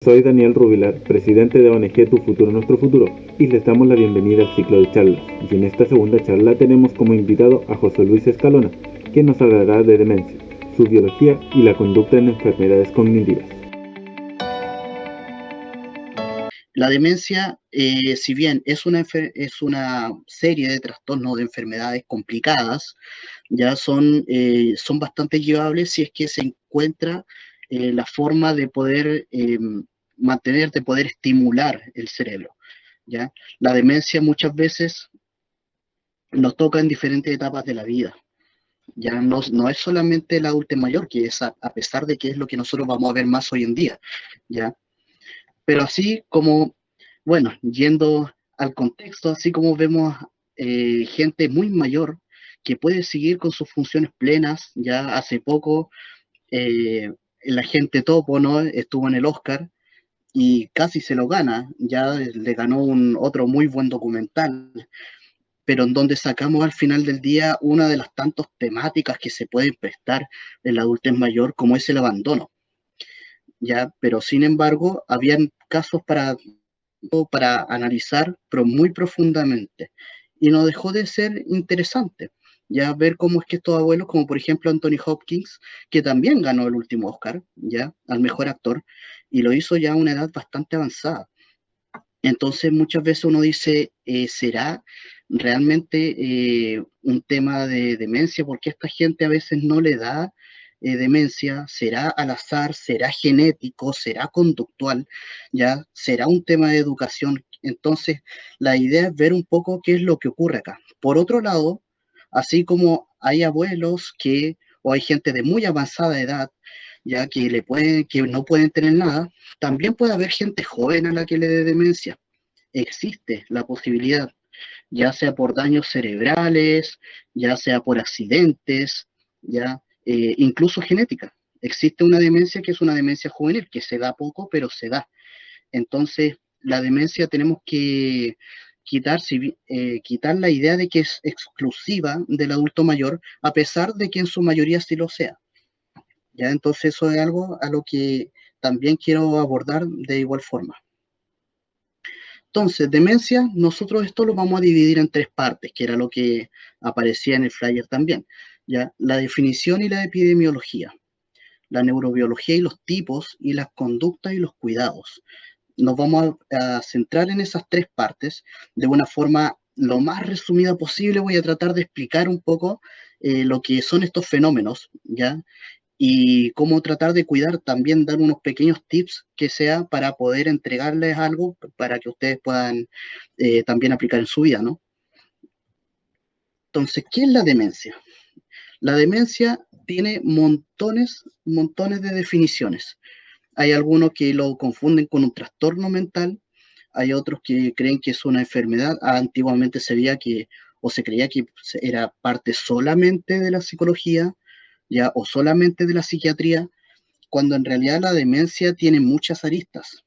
Soy Daniel Rubilar, presidente de ONG Tu Futuro Nuestro Futuro, y les damos la bienvenida al ciclo de charlas. Y en esta segunda charla tenemos como invitado a José Luis Escalona, quien nos hablará de demencia, su biología y la conducta en enfermedades cognitivas. La demencia, si bien es una serie de trastornos de enfermedades complicadas, ya son bastante llevables si es que se encuentra la forma de poder mantener, de poder estimular el cerebro. ¿Ya? La demencia muchas veces nos toca en diferentes etapas de la vida. Ya no es solamente el adulto mayor, que es a pesar de que es lo que nosotros vamos a ver más hoy en día. ¿Ya? Pero así como, bueno, yendo al contexto, así como vemos gente muy mayor que puede seguir con sus funciones plenas, ya hace poco el agente Topo, ¿no? Estuvo en el Oscar y casi se lo gana, ya le ganó un otro muy buen documental, pero en donde sacamos al final del día una de las tantas temáticas que se pueden prestar en la adultez mayor, como es el abandono, ya, pero sin embargo, habían casos para analizar, pero muy profundamente. Y no dejó de ser interesante, ya ver cómo es que estos abuelos, como por ejemplo Anthony Hopkins, que también ganó el último Oscar, ya, al mejor actor, y lo hizo ya a una edad bastante avanzada. Entonces muchas veces uno dice, ¿será realmente un tema de demencia? Porque esta gente a veces no le da demencia, será al azar, será genético, será conductual, ya será un tema de educación. Entonces, la idea es ver un poco qué es lo que ocurre acá. Por otro lado, así como hay abuelos o hay gente de muy avanzada edad, ya que no pueden tener nada, también puede haber gente joven a la que le dé demencia. Existe la posibilidad, ya sea por daños cerebrales, ya sea por accidentes, incluso genética. Existe una demencia que es una demencia juvenil, que se da poco, pero se da. Entonces, la demencia tenemos que quitar la idea de que es exclusiva del adulto mayor, a pesar de que en su mayoría sí lo sea. ¿Ya? Entonces, eso es algo a lo que también quiero abordar de igual forma. Entonces, demencia, nosotros esto lo vamos a dividir en tres partes, que era lo que aparecía en el flyer también. ¿Ya? La definición y la epidemiología, la neurobiología y los tipos, y las conductas y los cuidados. Nos vamos a centrar en esas tres partes de una forma lo más resumida posible. Voy a tratar de explicar un poco lo que son estos fenómenos, ¿ya? Y cómo tratar de cuidar, también dar unos pequeños tips que sea para poder entregarles algo para que ustedes puedan también aplicar en su vida, ¿no? Entonces, ¿qué es la demencia? La demencia tiene montones de definiciones. Hay algunos que lo confunden con un trastorno mental, hay otros que creen que es una enfermedad. Antiguamente se veía o se creía que era parte solamente de la psicología, ya, o solamente de la psiquiatría, cuando en realidad la demencia tiene muchas aristas.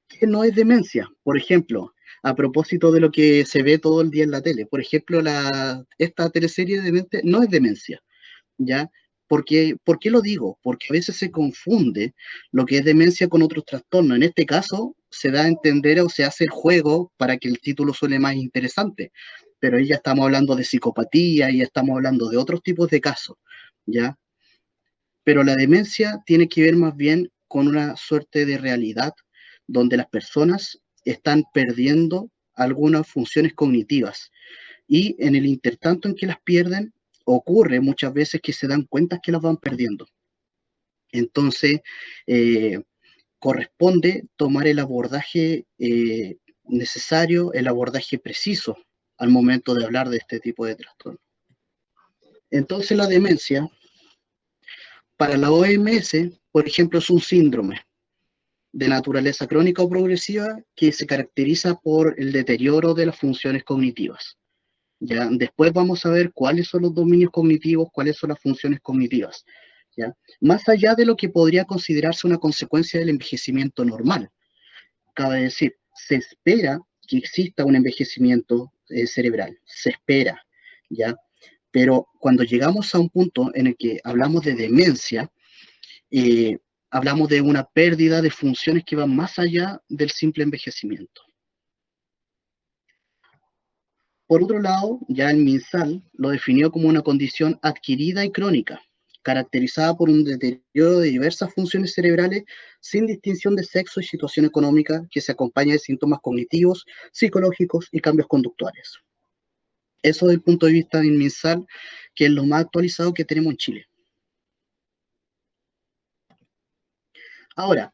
¿Qué no es demencia? Por ejemplo, a propósito de lo que se ve todo el día en la tele, por ejemplo, esta teleserie de Demente no es demencia, ¿ya? ¿Por qué lo digo? Porque a veces se confunde lo que es demencia con otros trastornos. En este caso, se da a entender o se hace el juego para que el título suene más interesante, pero ahí ya estamos hablando de psicopatía y ya estamos hablando de otros tipos de casos, ¿ya? Pero la demencia tiene que ver más bien con una suerte de realidad donde las personas están perdiendo algunas funciones cognitivas y en el intertanto en que las pierden, ocurre muchas veces que se dan cuenta que las van perdiendo. Entonces, eh, corresponde tomar el abordaje necesario, el abordaje preciso al momento de hablar de este tipo de trastorno. Entonces, la demencia, para la OMS, por ejemplo, es un síndrome de naturaleza crónica o progresiva que se caracteriza por el deterioro de las funciones cognitivas. ¿Ya? Después vamos a ver cuáles son los dominios cognitivos, cuáles son las funciones cognitivas. ¿Ya? Más allá de lo que podría considerarse una consecuencia del envejecimiento normal. Cabe decir, se espera que exista un envejecimiento cerebral, se espera, ¿ya? Pero cuando llegamos a un punto en el que hablamos de demencia, hablamos de una pérdida de funciones que van más allá del simple envejecimiento. Por otro lado, ya el MinSal lo definió como una condición adquirida y crónica, caracterizada por un deterioro de diversas funciones cerebrales sin distinción de sexo y situación económica que se acompaña de síntomas cognitivos, psicológicos y cambios conductuales. Eso desde el punto de vista del MinSal, que es lo más actualizado que tenemos en Chile. Ahora,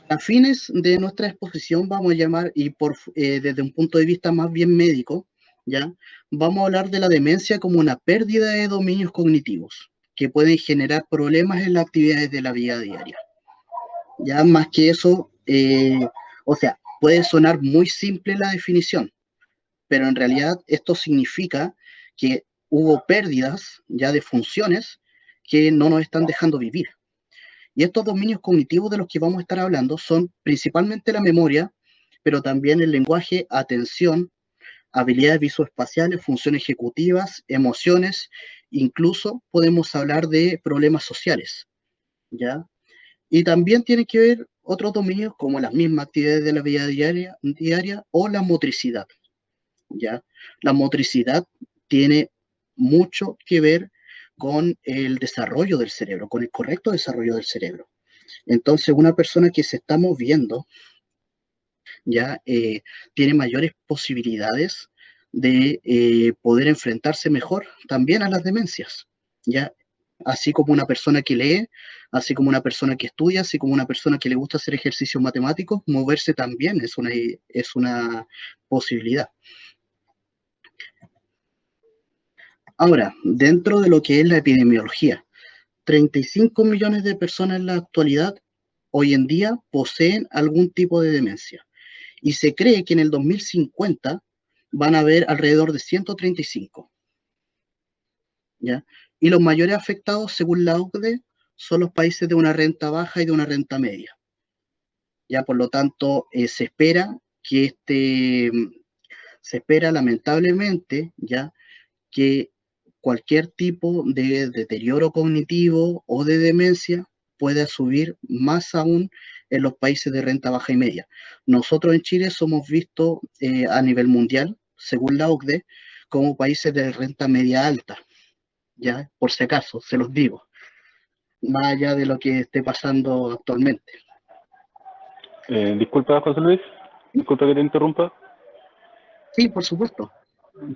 a fines de nuestra exposición vamos a llamar, y desde un punto de vista más bien médico, ¿ya? Vamos a hablar de la demencia como una pérdida de dominios cognitivos que pueden generar problemas en las actividades de la vida diaria. Ya más que eso, o sea, puede sonar muy simple la definición, pero en realidad esto significa que hubo pérdidas ya de funciones que no nos están dejando vivir. Y estos dominios cognitivos de los que vamos a estar hablando son principalmente la memoria, pero también el lenguaje, atención, habilidades visoespaciales, funciones ejecutivas, emociones, incluso podemos hablar de problemas sociales, ¿ya? Y también tiene que ver otros dominios como las mismas actividades de la vida diaria o la motricidad, ¿ya? La motricidad tiene mucho que ver con el desarrollo del cerebro, con el correcto desarrollo del cerebro. Entonces, una persona que se está moviendo ya tiene mayores posibilidades de poder enfrentarse mejor también a las demencias, ya así como una persona que lee, así como una persona que estudia, así como una persona que le gusta hacer ejercicios matemáticos, moverse también es una posibilidad. Ahora, dentro de lo que es la epidemiología, 35 millones de personas en la actualidad, hoy en día, poseen algún tipo de demencia. Y se cree que en el 2050 van a haber alrededor de 135. ¿Ya? Y los mayores afectados, según la OCDE, son los países de una renta baja y de una renta media. ¿Ya? Por lo tanto, se espera que se espera lamentablemente, ¿ya? Que cualquier tipo de deterioro cognitivo o de demencia pueda subir más aún en los países de renta baja y media. Nosotros en Chile somos vistos a nivel mundial, según la OCDE, como países de renta media alta, ya, por si acaso, se los digo, más allá de lo que esté pasando actualmente. Disculpa, José Luis, disculpa que te interrumpa. Sí, por supuesto.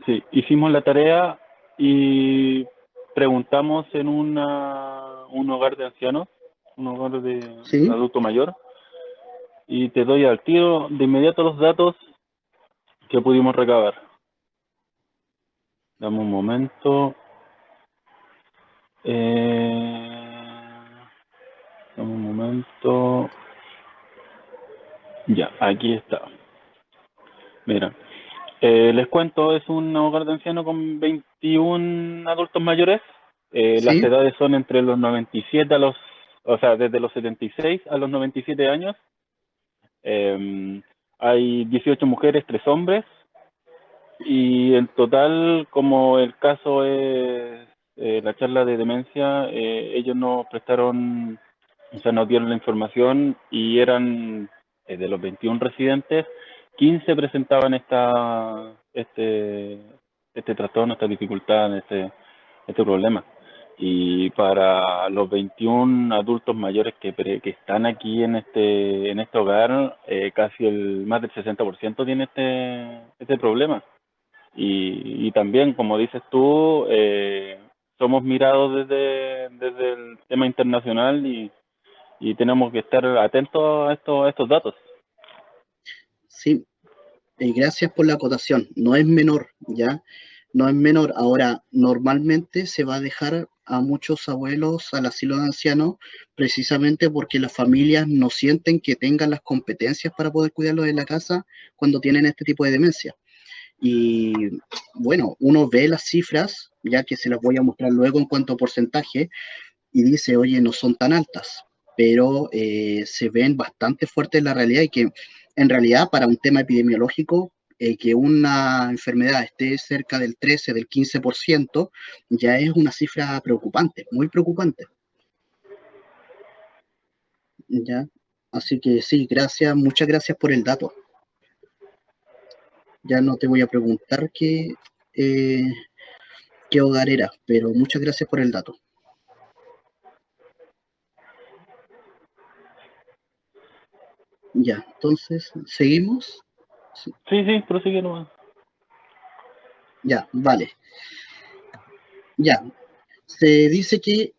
Sí, hicimos la tarea y preguntamos en un hogar de ancianos, un hogar de Sí, adulto mayor, y te doy al tiro de inmediato los datos que pudimos recabar. Dame un momento. Dame un momento. Ya, aquí está. Mira, les cuento, es un hogar de ancianos con 21 adultos mayores. Las sí, edades son entre los 97 o sea, desde los 76 a los 97 años. Hay 18 mujeres, 3 hombres. Y en total, como el caso es la charla de demencia, ellos nos prestaron, o sea, nos dieron la información y eran de los 21 residentes, 15 presentaban este trastorno, esta dificultad, este problema. Y para los 21 adultos mayores que están aquí en este hogar, casi más del 60% tiene este problema. Y también, como dices tú, somos mirados desde el tema internacional y tenemos que estar atentos a estos datos. sí. Gracias por la acotación. No es menor, ¿ya? No es menor. Ahora, normalmente se va a dejar a muchos abuelos al asilo de ancianos precisamente porque las familias no sienten que tengan las competencias para poder cuidarlos en la casa cuando tienen este tipo de demencia. Y bueno, uno ve las cifras, ya que se las voy a mostrar luego en cuanto a porcentaje, y dice, oye, no son tan altas, pero se ven bastante fuertes en la realidad y que en realidad para un tema epidemiológico, que una enfermedad esté cerca del 13, del 15%, ya es una cifra preocupante, muy preocupante. ¿ya? Así que sí, gracias, muchas gracias por el dato. Ya no te voy a preguntar qué hogar era, pero muchas gracias por el dato. Ya, entonces, ¿seguimos? Sí, prosigue nomás. Ya, vale. Ya, se dice que,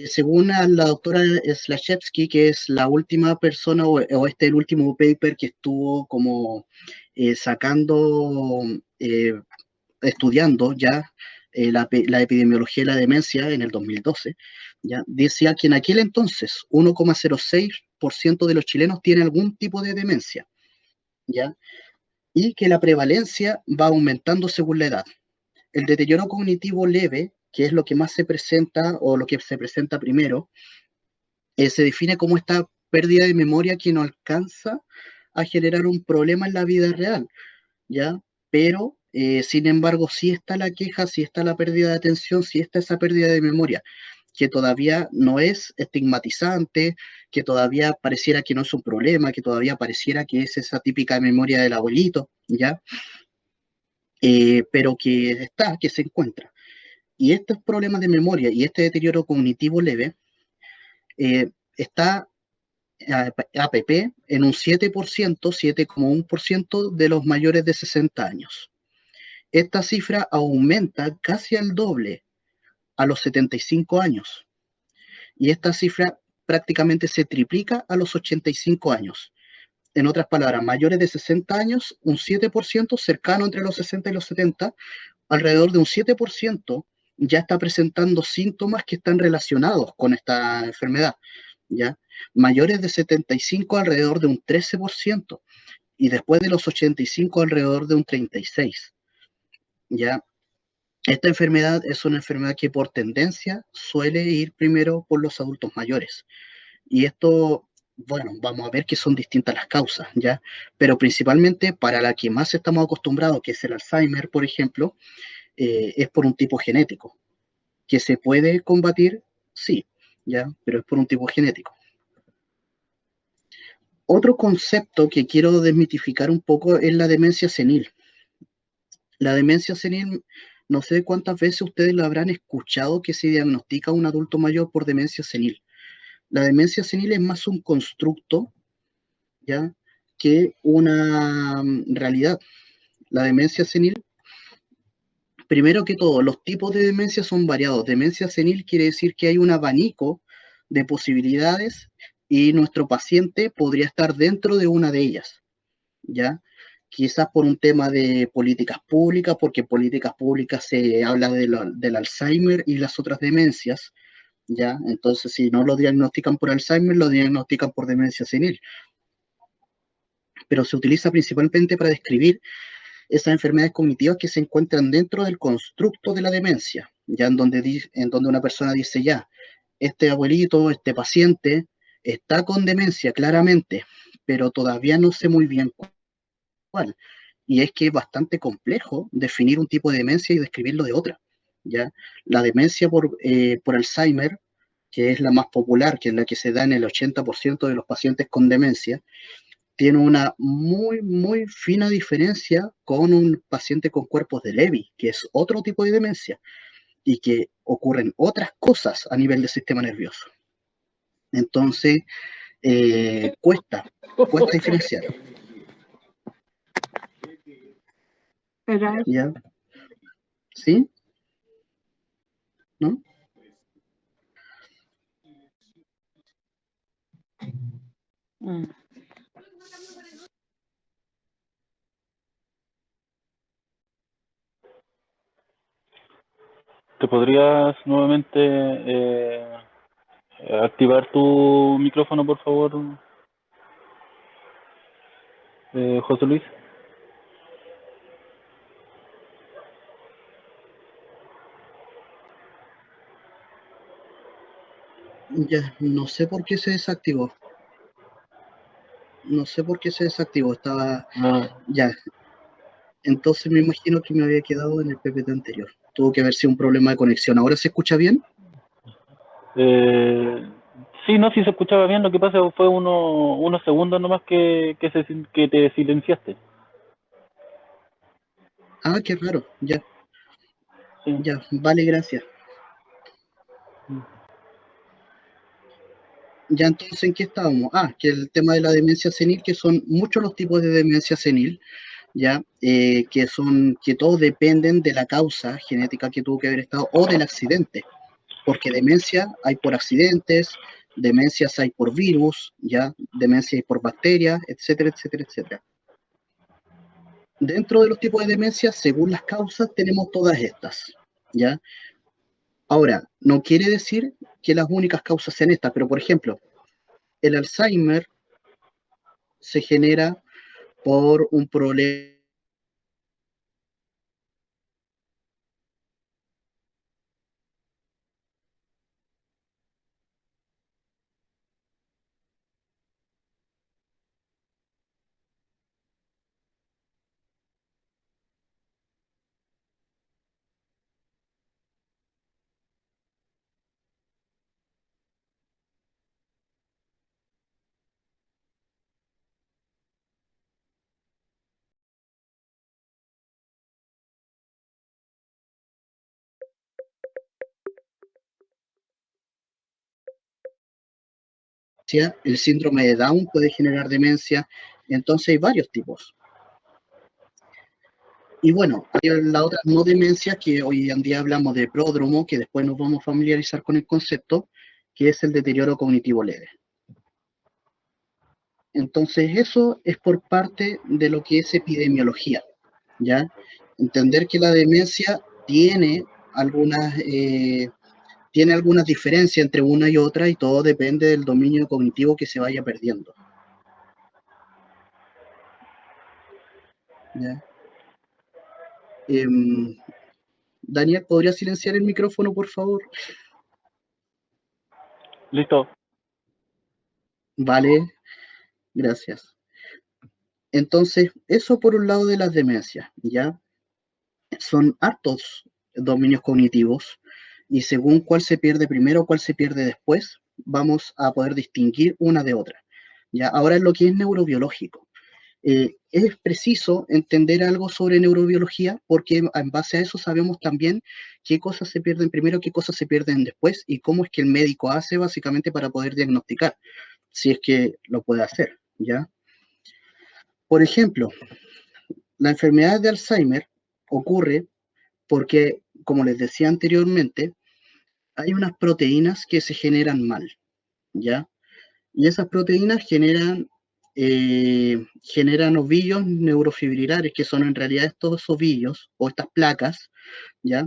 según a la doctora Slashevsky, que es la última persona, o el último paper que estuvo como estudiando ya la epidemiología de la demencia en el 2012, ya decía que en aquel entonces 1,06% de los chilenos tiene algún tipo de demencia, ¿ya? Y que la prevalencia va aumentando según la edad. El deterioro cognitivo leve, que es lo que más se presenta o lo que se presenta primero, se define como esta pérdida de memoria que no alcanza a generar un problema en la vida real, ¿ya? Pero, sin embargo, sí está la queja, sí está la pérdida de atención, sí está esa pérdida de memoria, que todavía no es estigmatizante, que todavía pareciera que no es un problema, que todavía pareciera que es esa típica memoria del abuelito, ¿ya? Pero que se encuentra. Y estos problemas de memoria y este deterioro cognitivo leve está APP en un 7%, 7,1% de los mayores de 60 años. Esta cifra aumenta casi al doble a los 75 años y esta cifra prácticamente se triplica a los 85 años. En otras palabras, mayores de 60 años, un 7%, cercano entre los 60 y los 70, alrededor de un 7% ya está presentando síntomas que están relacionados con esta enfermedad, ¿ya? Mayores de 75 alrededor de un 13% y después de los 85 alrededor de un 36%, ¿ya? Esta enfermedad es una enfermedad que por tendencia suele ir primero por los adultos mayores. Y esto, bueno, vamos a ver que son distintas las causas, ¿ya? Pero principalmente para la que más estamos acostumbrados, que es el Alzheimer, por ejemplo, es por un tipo genético. ¿Que se puede combatir? Sí, ¿ya? Pero es por un tipo genético. Otro concepto que quiero desmitificar un poco es la demencia senil. La demencia senil, no sé cuántas veces ustedes lo habrán escuchado que se diagnostica a un adulto mayor por demencia senil. La demencia senil es más un constructo, ¿ya? Que una realidad. La demencia senil, primero que todo, los tipos de demencia son variados. Demencia senil quiere decir que hay un abanico de posibilidades y nuestro paciente podría estar dentro de una de ellas, ¿ya? Quizás por un tema de políticas públicas, porque en políticas públicas se habla del Alzheimer y las otras demencias, ¿ya? Entonces, si no lo diagnostican por Alzheimer, lo diagnostican por demencia senil. Pero se utiliza principalmente para describir esas enfermedades cognitivas que se encuentran dentro del constructo de la demencia, ya en donde una persona dice ya, este abuelito, este paciente está con demencia claramente, pero todavía no sé muy bien cuál. Y es que es bastante complejo definir un tipo de demencia y describirlo de otra, ¿ya? La demencia por Alzheimer, que es la más popular, que es la que se da en el 80% de los pacientes con demencia, tiene una muy, muy fina diferencia con un paciente con cuerpos de Lewy, que es otro tipo de demencia y que ocurren otras cosas a nivel del sistema nervioso. Entonces, cuesta diferenciar. ¿Ya? ¿Sí? ¿No? ¿Te podrías nuevamente activar tu micrófono, por favor, José Luis? Ya, no sé por qué se desactivó. No sé por qué se desactivó. Estaba. No. Ya. Entonces me imagino que me había quedado en el PPT anterior. Tuvo que haber sido un problema de conexión. ¿Ahora se escucha bien? Eh, Sí, no, sí se escuchaba bien, lo que pasa fue unos segundos nomás que te silenciaste. Ah, qué raro. Ya, Sí. ya, vale, gracias. Ya entonces, ¿en qué estábamos? Ah, que el tema de la demencia senil, que son muchos los tipos de demencia senil, ya, que todos dependen de la causa genética que tuvo que haber estado o del accidente, porque demencia hay por accidentes, demencias hay por virus, ya, demencia hay por bacterias, etcétera, etcétera, etcétera. Dentro de los tipos de demencia, según las causas, tenemos todas estas, ya. Ahora, no quiere decir que las únicas causas sean estas, pero por ejemplo, el Alzheimer se genera por un problema demencia, el síndrome de Down puede generar demencia, entonces hay varios tipos. Y bueno, hay la otra no demencia, que hoy en día hablamos de pródromo, que después nos vamos a familiarizar con el concepto, que es el deterioro cognitivo leve. Entonces eso es por parte de lo que es epidemiología, ¿ya? Entender que la demencia algunas, tiene algunas diferencias entre una y otra y todo depende del dominio cognitivo que se vaya perdiendo, ¿ya? Daniel, ¿podría silenciar el micrófono, por favor? Listo. Vale, gracias. Entonces, eso por un lado de las demencias, ¿ya? Son hartos dominios cognitivos y según cuál se pierde primero o cuál se pierde después, vamos a poder distinguir una de otra, ¿ya? Ahora, en lo que es neurobiológico. Es preciso entender algo sobre neurobiología porque en base a eso sabemos también qué cosas se pierden primero, qué cosas se pierden después y cómo es que el médico hace básicamente para poder diagnosticar, si es que lo puede hacer, ¿ya? Por ejemplo, la enfermedad de Alzheimer ocurre porque, como les decía anteriormente, hay unas proteínas que se generan mal, ¿ya? Y esas proteínas generan ovillos neurofibrilares, que son en realidad estos ovillos o estas placas, ¿ya?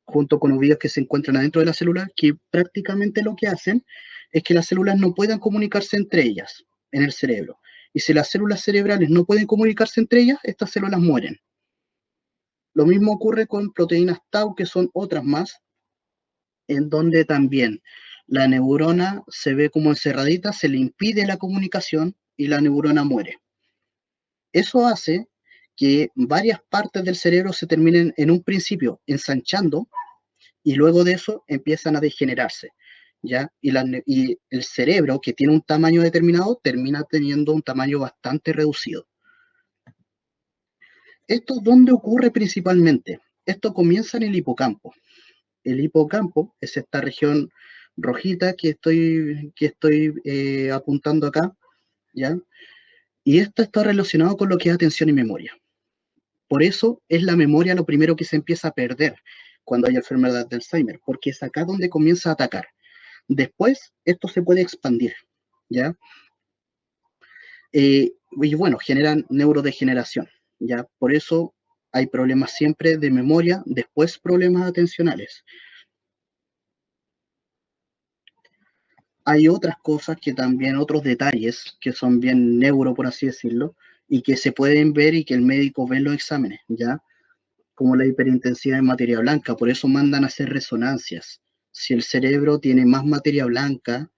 Junto con ovillos que se encuentran adentro de la célula, que prácticamente lo que hacen es que las células no puedan comunicarse entre ellas en el cerebro. Y si las células cerebrales no pueden comunicarse entre ellas, estas células mueren. Lo mismo ocurre con proteínas tau, que son otras más, en donde también la neurona se ve como encerradita, se le impide la comunicación y la neurona muere. Eso hace que varias partes del cerebro se terminen en un principio ensanchando y luego de eso empiezan a degenerarse, ¿ya? Y el cerebro, que tiene un tamaño determinado, termina teniendo un tamaño bastante reducido. ¿Esto dónde ocurre principalmente? Esto comienza en el hipocampo. El hipocampo es esta región rojita que estoy apuntando acá, ¿ya? Y esto está relacionado con lo que es atención y memoria. Por eso es la memoria lo primero que se empieza a perder cuando hay enfermedad de Alzheimer, porque es acá donde comienza a atacar. Después, esto se puede expandir, ¿ya? Y bueno, generan neurodegeneración, ¿ya? Por eso hay problemas siempre de memoria, después problemas atencionales. Hay otras cosas que también, otros detalles que son bien neuro, por así decirlo, y que se pueden ver y que el médico ve en los exámenes, ¿ya? Como la hiperintensidad en materia blanca, por eso mandan a hacer resonancias. Si el cerebro tiene más materia blanca,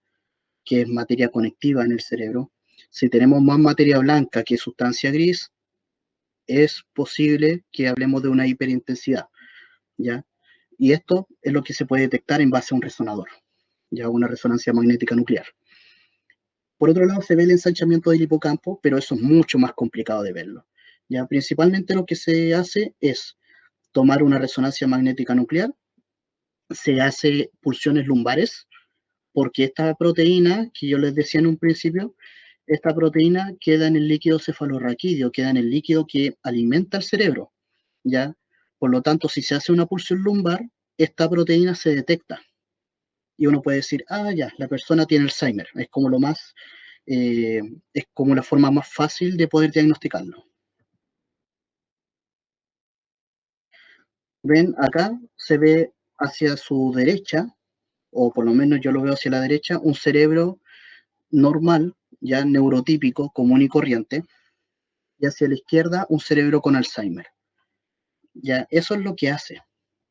que es materia conectiva en el cerebro, si tenemos más materia blanca que sustancia gris, es posible que hablemos de una hiperintensidad, ¿ya? Y esto es lo que se puede detectar en base a un resonador, ya una resonancia magnética nuclear. Por otro lado, se ve el ensanchamiento del hipocampo, pero eso es mucho más complicado de verlo. Ya, principalmente lo que se hace es tomar una resonancia magnética nuclear, se hace pulsiones lumbares, porque esta proteína, que yo les decía en un principio, esta proteína queda en el líquido cefalorraquídeo, queda en el líquido que alimenta el cerebro, ¿ya? Por lo tanto, si se hace una pulsión lumbar, esta proteína se detecta. Y uno puede decir, ah, ya, la persona tiene Alzheimer. Es como lo más, es como la forma más fácil de poder diagnosticarlo. Ven, acá se ve hacia su derecha, o por lo menos yo lo veo hacia la derecha, un cerebro normal, ya neurotípico, común y corriente, y hacia la izquierda un cerebro con Alzheimer. Ya, eso es lo que hace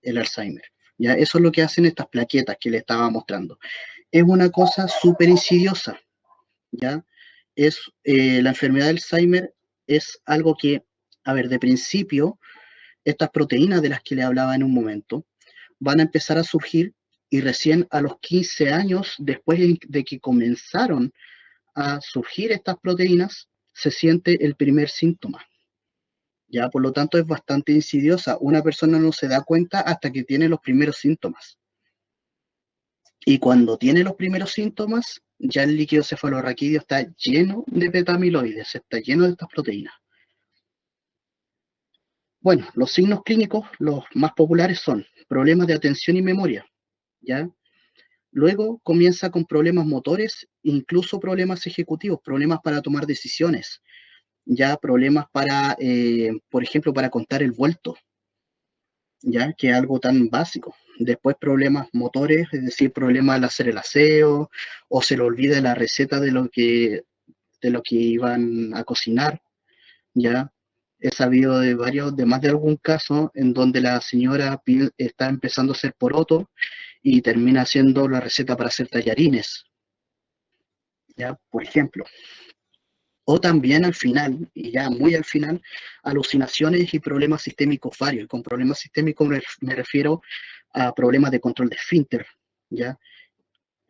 el Alzheimer. Ya, eso es lo que hacen estas plaquetas que le estaba mostrando. Es una cosa súper insidiosa, ¿ya? La enfermedad de Alzheimer es algo que, a ver, de principio, estas proteínas de las que le hablaba en un momento, van a empezar a surgir y recién a los 15 años, después de que comenzaron a surgir estas proteínas, se siente el primer síntoma. Ya, por lo tanto, es bastante insidiosa. Una persona no se da cuenta hasta que tiene los primeros síntomas. Y cuando tiene los primeros síntomas, ya el líquido cefalorraquídeo está lleno de beta-amiloides, está lleno de estas proteínas. Bueno, los signos clínicos, los más populares son problemas de atención y memoria, ¿ya? Luego comienza con problemas motores, incluso problemas ejecutivos, problemas para tomar decisiones, ya problemas para, por ejemplo, para contar el vuelto, ya que es algo tan básico. Después problemas motores, es decir, problemas al hacer el aseo, o se le olvida la receta de lo que iban a cocinar, ya. He sabido de más de algún caso en donde la señora está empezando a hacer poroto y termina haciendo la receta para hacer tallarines, ya, por ejemplo. O también al final, y ya muy al final, alucinaciones y problemas sistémicos varios. Y con problemas sistémicos me refiero a problemas de control de esfínter, ¿ya?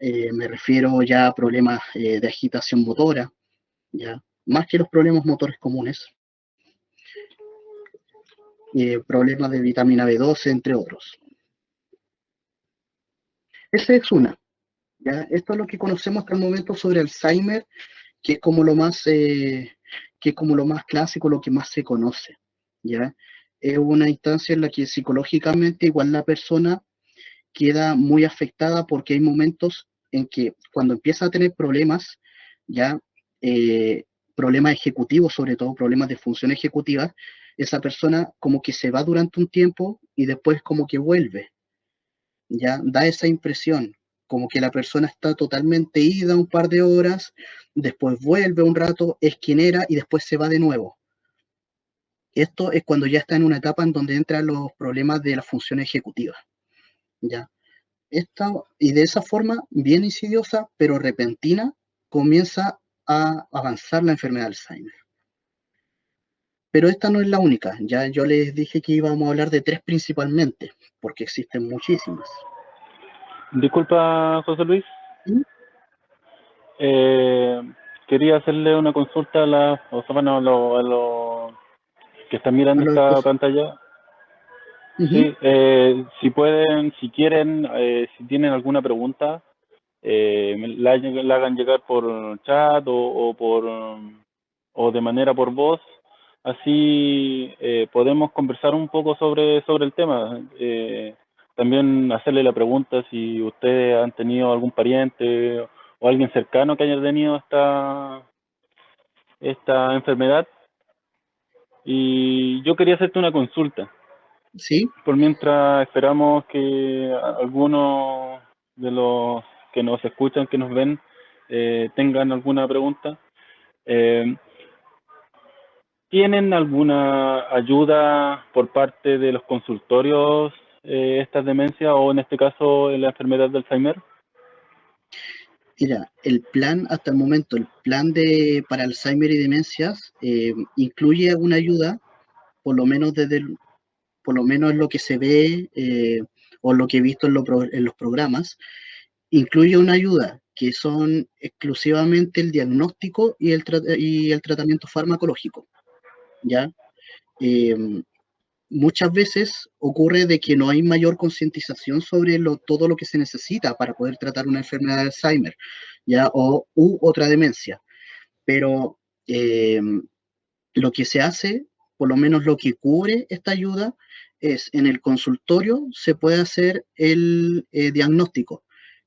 Me refiero ya a problemas de agitación motora, ¿ya? Más que los problemas motores comunes. Problemas de vitamina B12, entre otros. Esa es una, ¿ya? Esto es lo que conocemos hasta el momento sobre Alzheimer, que es como lo más, clásico, lo que más se conoce, ¿ya? Es una instancia en la que psicológicamente igual la persona queda muy afectada porque hay momentos en que cuando empieza a tener problemas, ya, problemas ejecutivos, sobre todo problemas de función ejecutiva, esa persona como que se va durante un tiempo y después como que vuelve, ya, da esa impresión, como que la persona está totalmente ida un par de horas, después vuelve un rato, es quien era y después se va de nuevo. Esto es cuando ya está en una etapa en donde entran los problemas de la función ejecutiva, ya. Y de esa forma, bien insidiosa, pero repentina, comienza a avanzar la enfermedad de Alzheimer. Pero esta no es la única, ya yo les dije que íbamos a hablar de 3 principalmente, porque existen muchísimas. Disculpa, José Luis. ¿Sí? Quería hacerle una consulta a los que están mirando esta pantalla. Sí, si pueden, si quieren, si tienen alguna pregunta, la hagan llegar por chat o de manera por voz. Así podemos conversar un poco sobre el tema. También hacerle la pregunta si ustedes han tenido algún pariente o alguien cercano que haya tenido esta enfermedad. Y yo quería hacerte una consulta. Sí. Por mientras esperamos que algunos de los que nos escuchan, que nos ven, tengan alguna pregunta. ¿Tienen alguna ayuda por parte de los consultorios estas demencias o en este caso la enfermedad de Alzheimer? Mira, el plan hasta el momento, el plan para Alzheimer y demencias incluye una ayuda, por lo menos por lo menos en lo que se ve o lo que he visto en los programas, incluye una ayuda que son exclusivamente el diagnóstico y el tratamiento farmacológico, ¿ya? Muchas veces ocurre de que no hay mayor concientización sobre todo lo que se necesita para poder tratar una enfermedad de Alzheimer, ¿ya? U otra demencia. Pero lo que se hace, por lo menos lo que cubre esta ayuda, es en el consultorio se puede hacer el diagnóstico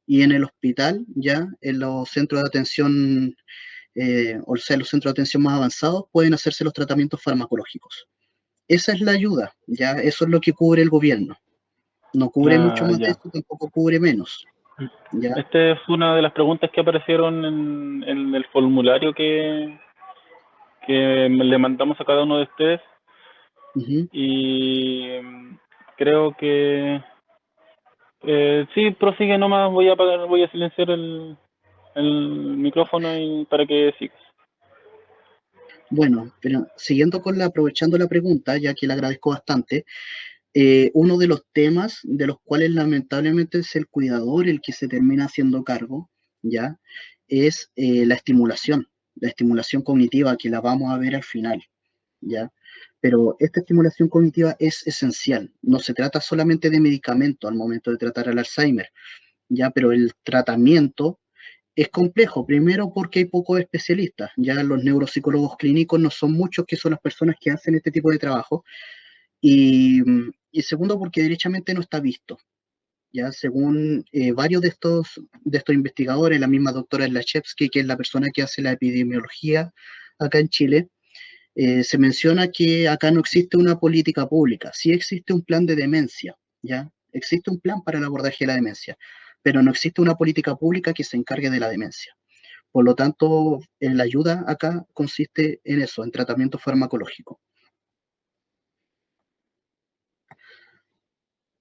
y en el hospital, ya en los centros de atención, o sea, los centros de atención más avanzados, pueden hacerse los tratamientos farmacológicos. Esa es la ayuda, ya eso es lo que cubre el gobierno. No cubre mucho más de Ya. eso, tampoco cubre menos. ¿Ya? Esta es una de las preguntas que aparecieron en el formulario que le mandamos a cada uno de ustedes. Uh-huh. Y creo que sí, prosigue nomás. Voy a silenciar el micrófono para que sigas. Bueno, pero siguiendo aprovechando la pregunta, ya que le agradezco bastante, uno de los temas de los cuales lamentablemente es el cuidador el que se termina haciendo cargo, ¿ya? Es la estimulación cognitiva, que la vamos a ver al final, ¿ya? Pero esta estimulación cognitiva es esencial. No se trata solamente de medicamento al momento de tratar el Alzheimer, ¿ya? Pero el tratamiento es complejo, primero porque hay pocos especialistas, ya los neuropsicólogos clínicos no son muchos, que son las personas que hacen este tipo de trabajo, y segundo porque derechamente no está visto, ya según varios de estos investigadores, la misma doctora Lachevsky, que es la persona que hace la epidemiología acá en Chile, se menciona que acá no existe una política pública, sí existe un plan de demencia, ya existe un plan para el abordaje de la demencia, pero no existe una política pública que se encargue de la demencia. Por lo tanto, la ayuda acá consiste en eso, en tratamiento farmacológico.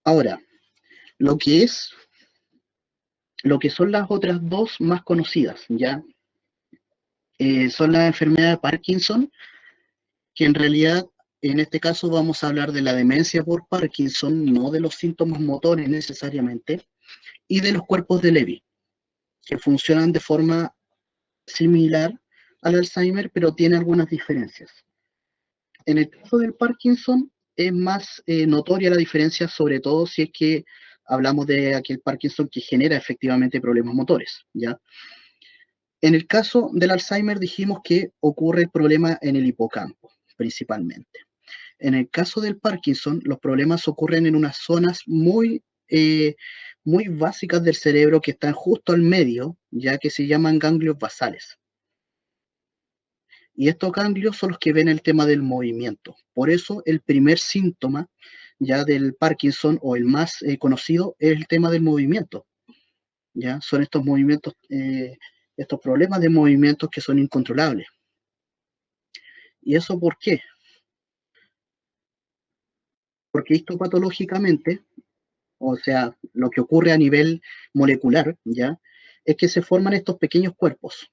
Ahora, lo que son las otras dos más conocidas, ¿ya? Son la enfermedad de Parkinson, que en realidad, en este caso vamos a hablar de la demencia por Parkinson, no de los síntomas motores necesariamente, y de los cuerpos de Levy, que funcionan de forma similar al Alzheimer, pero tiene algunas diferencias. En el caso del Parkinson es más notoria la diferencia, sobre todo si es que hablamos de aquel Parkinson que genera efectivamente problemas motores, ¿ya? En el caso del Alzheimer dijimos que ocurre el problema en el hipocampo, principalmente. En el caso del Parkinson, los problemas ocurren en unas zonas muy básicas del cerebro que están justo al medio, ya que se llaman ganglios basales. Y estos ganglios son los que ven el tema del movimiento. Por eso el primer síntoma ya del Parkinson, o el más conocido, es el tema del movimiento. ¿Ya? Son estos movimientos, estos problemas de movimientos que son incontrolables. ¿Y eso por qué? Porque histopatológicamente, o sea, lo que ocurre a nivel molecular, ¿ya? Es que se forman estos pequeños cuerpos.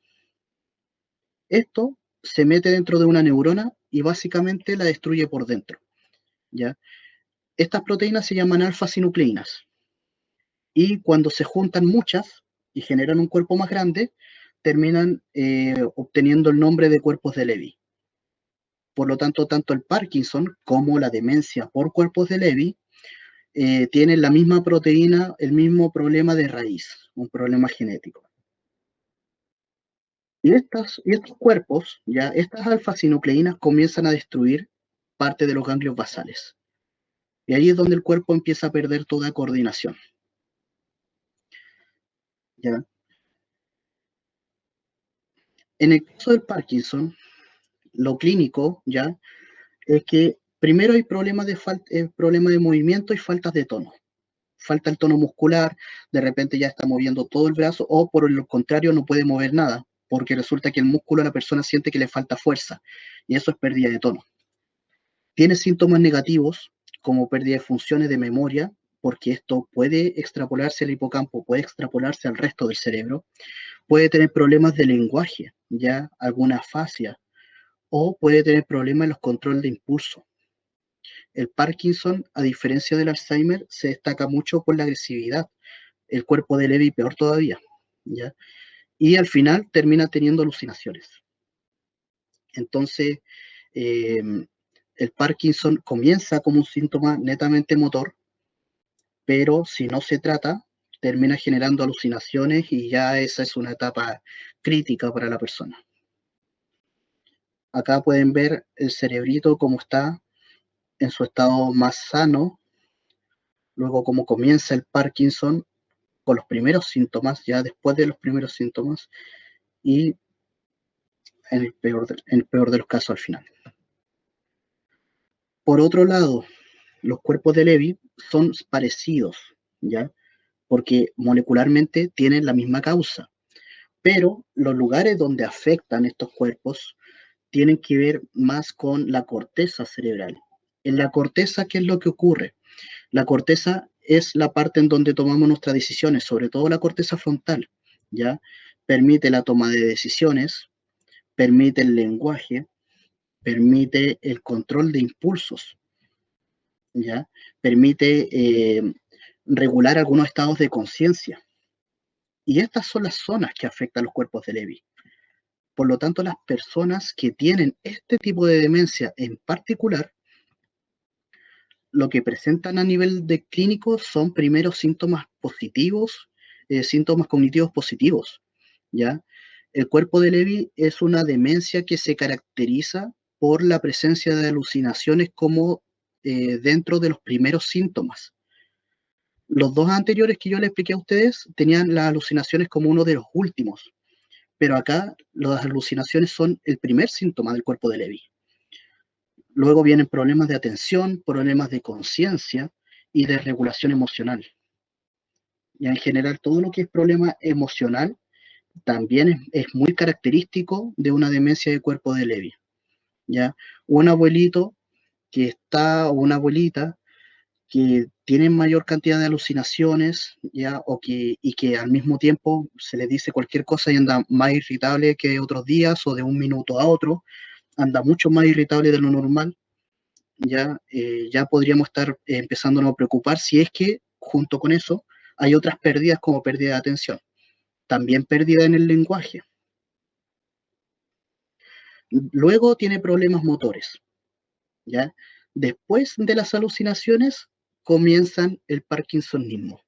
Esto se mete dentro de una neurona y básicamente la destruye por dentro, ¿ya? Estas proteínas se llaman alfa-sinucleínas, y cuando se juntan muchas y generan un cuerpo más grande, terminan obteniendo el nombre de cuerpos de Levy. Por lo tanto, tanto el Parkinson como la demencia por cuerpos de Levy tienen la misma proteína, el mismo problema de raíz, un problema genético. Y estos cuerpos, ya estas alfa-sinucleínas comienzan a destruir parte de los ganglios basales. Y ahí es donde el cuerpo empieza a perder toda coordinación. ¿Ya? En el caso del Parkinson, lo clínico, ¿ya? Es que primero hay problemas de movimiento y faltas de tono. Falta el tono muscular, de repente ya está moviendo todo el brazo, o por el contrario no puede mover nada, porque resulta que el músculo a la persona siente que le falta fuerza, y eso es pérdida de tono. Tiene síntomas negativos, como pérdida de funciones de memoria, porque esto puede extrapolarse al hipocampo, puede extrapolarse al resto del cerebro. Puede tener problemas de lenguaje, ya alguna afasia, o puede tener problemas en los controles de impulso. El Parkinson, a diferencia del Alzheimer, se destaca mucho por la agresividad. el cuerpo de Levy peor todavía, ¿ya? Y al final termina teniendo alucinaciones. Entonces, el Parkinson comienza como un síntoma netamente motor, pero si no se trata, termina generando alucinaciones y ya esa es una etapa crítica para la persona. Acá pueden ver el cerebrito cómo está en su estado más sano, luego cómo comienza el Parkinson con los primeros síntomas, ya después de los primeros síntomas, y en el peor de los casos al final. Por otro lado, los cuerpos de Levy son parecidos, ¿ya? Porque molecularmente tienen la misma causa, pero los lugares donde afectan estos cuerpos tienen que ver más con la corteza cerebral. En la corteza, ¿qué es lo que ocurre? La corteza es la parte en donde tomamos nuestras decisiones, sobre todo la corteza frontal, ¿ya? Permite la toma de decisiones, permite el lenguaje, permite el control de impulsos, ¿ya? Permite regular algunos estados de conciencia. Y estas son las zonas que afectan los cuerpos de Levy. Por lo tanto, las personas que tienen este tipo de demencia en particular, lo que presentan a nivel de clínico son primero síntomas positivos, síntomas cognitivos positivos, ¿ya? El cuerpo de Levy es una demencia que se caracteriza por la presencia de alucinaciones como dentro de los primeros síntomas. Los dos anteriores que yo les expliqué a ustedes tenían las alucinaciones como uno de los últimos, pero acá las alucinaciones son el primer síntoma del cuerpo de Levy. Luego vienen problemas de atención, problemas de conciencia y de regulación emocional. Y en general todo lo que es problema emocional también es muy característico de una demencia de cuerpo de Levy, ¿ya? Un abuelito que está, o una abuelita que tienen mayor cantidad de alucinaciones, ¿ya? Y que al mismo tiempo se les dice cualquier cosa y anda más irritable que otros días o de un minuto a otro, anda mucho más irritable de lo normal, ya podríamos estar empezándonos a preocupar si es que junto con eso hay otras pérdidas como pérdida de atención, también pérdida en el lenguaje. Luego tiene problemas motores, ¿ya? Después de las alucinaciones comienzan el parkinsonismo.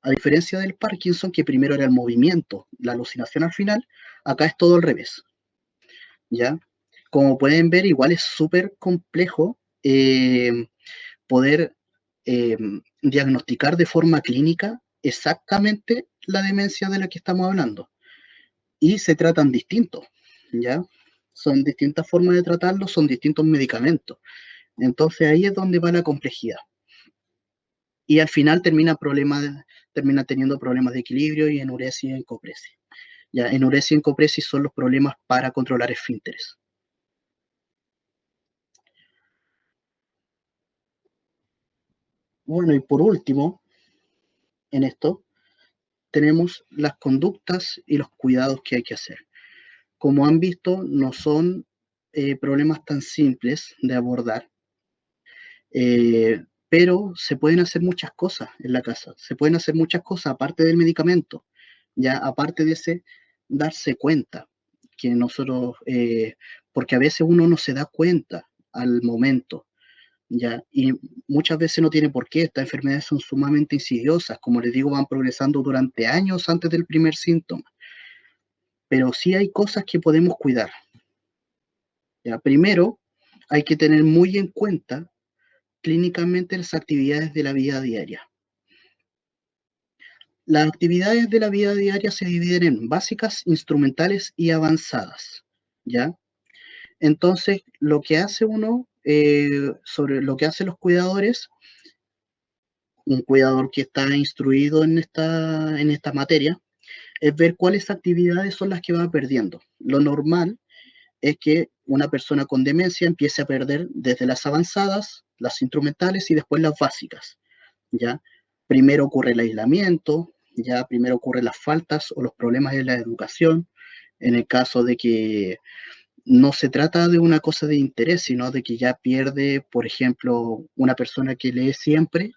A diferencia del Parkinson, que primero era el movimiento, la alucinación al final, acá es todo al revés, ¿ya? Como pueden ver, igual es súper complejo poder diagnosticar de forma clínica exactamente la demencia de la que estamos hablando. Y se tratan distintos, ¿ya? Son distintas formas de tratarlo, son distintos medicamentos. Entonces ahí es donde va la complejidad. Y al final termina teniendo problemas de equilibrio y enuresis y encopresis. Ya, enuresis y encopresis son los problemas para controlar esfínteres. Bueno, y por último, en esto, tenemos las conductas y los cuidados que hay que hacer. Como han visto, no son problemas tan simples de abordar, pero se pueden hacer muchas cosas en la casa. Se pueden hacer muchas cosas aparte del medicamento, ya aparte de ese darse cuenta que nosotros, porque a veces uno no se da cuenta al momento, ya, y muchas veces no tiene por qué. Estas enfermedades son sumamente insidiosas, como les digo, van progresando durante años antes del primer síntoma, pero sí hay cosas que podemos cuidar. Ya, primero, hay que tener muy en cuenta clínicamente las actividades de la vida diaria. Las actividades de la vida diaria se dividen en básicas, instrumentales y avanzadas, ¿ya? Entonces, lo que hace uno, sobre lo que hacen los cuidadores, un cuidador que está instruido en esta materia, es ver cuáles actividades son las que va perdiendo. Lo normal es que una persona con demencia empiece a perder desde las avanzadas, las instrumentales y después las básicas, ¿ya? Primero ocurre el aislamiento, ya primero ocurren las faltas o los problemas en la educación, en el caso de que no se trata de una cosa de interés, sino de que ya pierde, por ejemplo, una persona que lee siempre,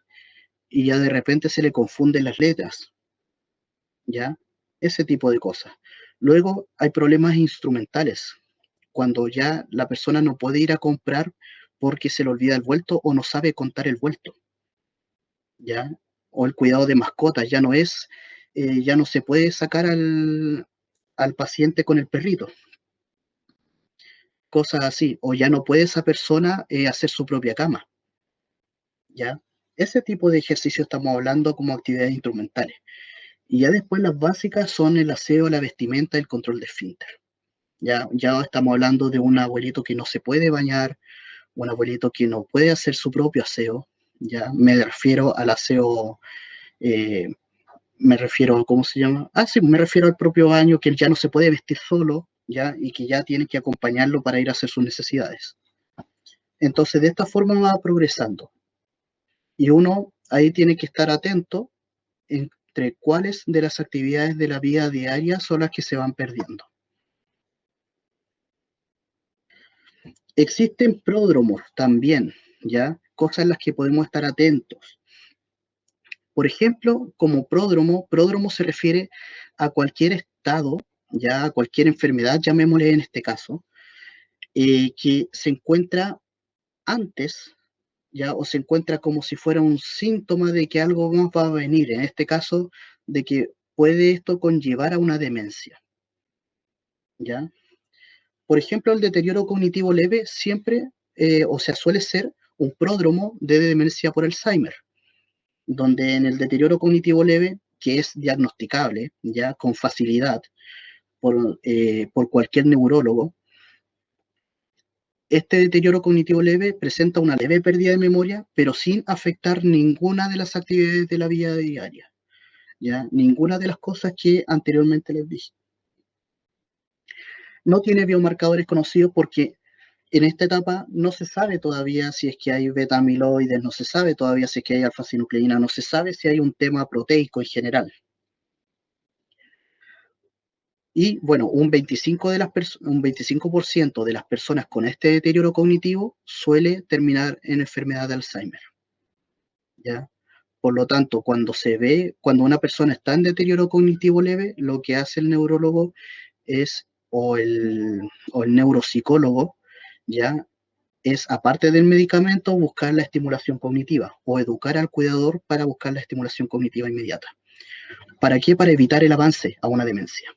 y ya de repente se le confunden las letras, ¿ya? Ese tipo de cosas. Luego hay problemas instrumentales, cuando ya la persona no puede ir a comprar porque se le olvida el vuelto o no sabe contar el vuelto, ¿ya? O el cuidado de mascotas, ya no se puede sacar al paciente con el perrito, cosas así, o ya no puede esa persona hacer su propia cama, ¿ya? Ese tipo de ejercicio estamos hablando como actividades instrumentales. Y ya después las básicas son el aseo, la vestimenta, el control de esfínter. Ya estamos hablando de un abuelito que no se puede bañar, un abuelito que no puede hacer su propio aseo, ya me refiero al aseo, eh, me refiero, ¿cómo se llama? Sí, me refiero al propio baño, que él ya no se puede vestir solo, ya, y que ya tiene que acompañarlo para ir a hacer sus necesidades. Entonces, de esta forma va progresando. Y uno ahí tiene que estar atento entre cuáles de las actividades de la vida diaria son las que se van perdiendo. Existen pródromos también, ¿ya? Cosas en las que podemos estar atentos. Por ejemplo, como pródromo se refiere a cualquier estado, ya a cualquier enfermedad, llamémosle en este caso, que se encuentra antes, ya, o se encuentra como si fuera un síntoma de que algo más va a venir, en este caso, de que puede esto conllevar a una demencia, ¿ya? Por ejemplo, el deterioro cognitivo leve siempre, o sea, suele ser un pródromo de demencia por Alzheimer, donde en el deterioro cognitivo leve, que es diagnosticable ya con facilidad por cualquier neurólogo, este deterioro cognitivo leve presenta una leve pérdida de memoria, pero sin afectar ninguna de las actividades de la vida diaria, ¿ya? Ninguna de las cosas que anteriormente les dije. No tiene biomarcadores conocidos porque en esta etapa no se sabe todavía si es que hay beta amiloides, no se sabe todavía si es que hay alfa-sinucleína, no se sabe si hay un tema proteico en general. Y bueno, un 25% de las personas con este deterioro cognitivo suele terminar en enfermedad de Alzheimer, ¿ya? Por lo tanto, cuando una persona está en deterioro cognitivo leve, lo que hace el neurólogo es, o el neuropsicólogo, ¿ya? Es, aparte del medicamento, buscar la estimulación cognitiva o educar al cuidador para buscar la estimulación cognitiva inmediata. ¿Para qué? Para evitar el avance a una demencia.